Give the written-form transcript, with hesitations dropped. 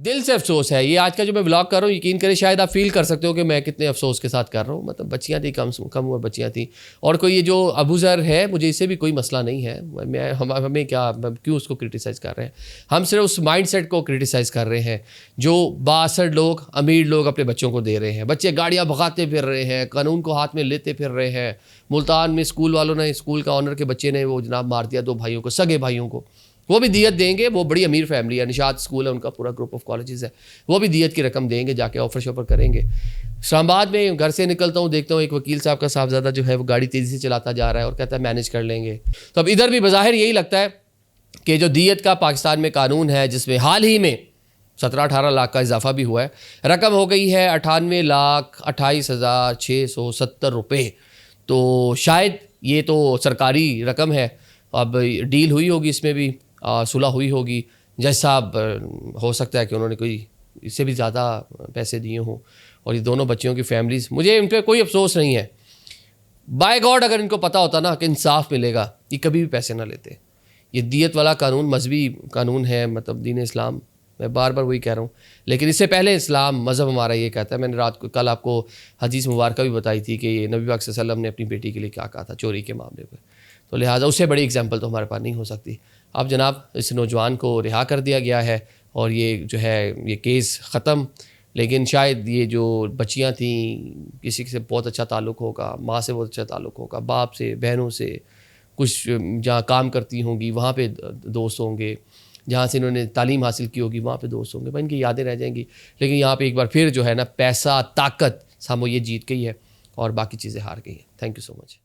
दिल से अफसोस है। ये आज का जो मैं व्लॉग कर रहा हूँ, यकीन करें शायद आप फील कर सकते हो कि मैं कितने अफसोस के साथ कर रहा हूँ। मतलब बच्चियाँ थी, कम उम्र बच्चियाँ थी। और कोई ये जो अबूज़र है, मुझे इससे भी कोई मसला नहीं है। हमें क्या, क्यों उसको क्रिटिसाइज़ कर रहे हैं? हम सिर्फ उस माइंड सेट को क्रिटिसाइज़ कर रहे हैं जो बासठ लोग, अमीर लोग अपने बच्चों को दे रहे हैं। बच्चे गाड़ियाँ भगाते फिर रहे हैं, कानून को हाथ में लेते फिर रहे हैं। मुल्तान में स्कूल वालों ने, स्कूल का ऑनर के बच्चे ने वो जनाब मार दिया 2 भाइयों को, सगे भाइयों को। वो भी दियत देंगे। वो बड़ी अमीर फैमिली है, निशात स्कूल है उनका, पूरा ग्रुप ऑफ कॉलेजेस है। वो भी दियत की रकम देंगे, जाके ऑफर शॉफर करेंगे। इस्लामाबाद में घर से निकलता हूँ, देखता हूँ एक वकील साहब का साहबजादा जो है वो गाड़ी तेज़ी से चलाता जा रहा है और कहता है मैनेज कर लेंगे। तो अब इधर भी बज़ाहिर यही लगता है कि जो दियत का पाकिस्तान में कानून है, जिसमें हाल ही में 17-18 लाख का इजाफा भी हुआ है, रकम हो गई है 98,28,670 रुपये। तो शायद ये तो सरकारी रकम है। अब डील हुई होगी, इसमें भी सुलह हुई होगी। जज साहब हो सकता है कि उन्होंने कोई इससे भी ज़्यादा पैसे दिए हों। और ये दोनों बच्चियों की फैमिलीज़, मुझे इन पर कोई अफसोस नहीं है। बाय गॉड अगर इनको पता होता ना कि इंसाफ मिलेगा, ये कभी भी पैसे ना लेते। ये दियत वाला कानून मजहबी कानून है, मतलब दीन इस्लाम, मैं बार बार वही कह रहा हूँ। लेकिन इससे पहले इस्लाम मज़हब हमारा ये कहता है। मैंने रात को कल आपको हदीस मुबारक भी बताई थी कि नबी पाक सल्लल्लाहु अलैहि वसल्लम ने अपनी बेटी के लिए क्या कहा था चोरी के मामले पर। तो लिहाजा उससे बड़ी एग्जाम्पल तो हमारे पास नहीं हो सकती। अब जनाब इस नौजवान को रिहा कर दिया गया है और ये जो है ये केस ख़त्म। लेकिन शायद ये जो बच्चियाँ थीं, किसी से बहुत अच्छा ताल्लुक़ होगा, माँ से बहुत अच्छा ताल्लुक़ होगा, बाप से, बहनों से, कुछ जहाँ काम करती होंगी वहाँ पे दोस्त होंगे, जहाँ से इन्होंने तालीम हासिल की होगी वहाँ पे दोस्त होंगे, इनकी यादें रह जाएंगी। लेकिन यहाँ पे एक बार फिर जो है ना, पैसा, ताकत सामो ये जीत गई है और बाकी चीज़ें हार गई हैं। Thank you so much.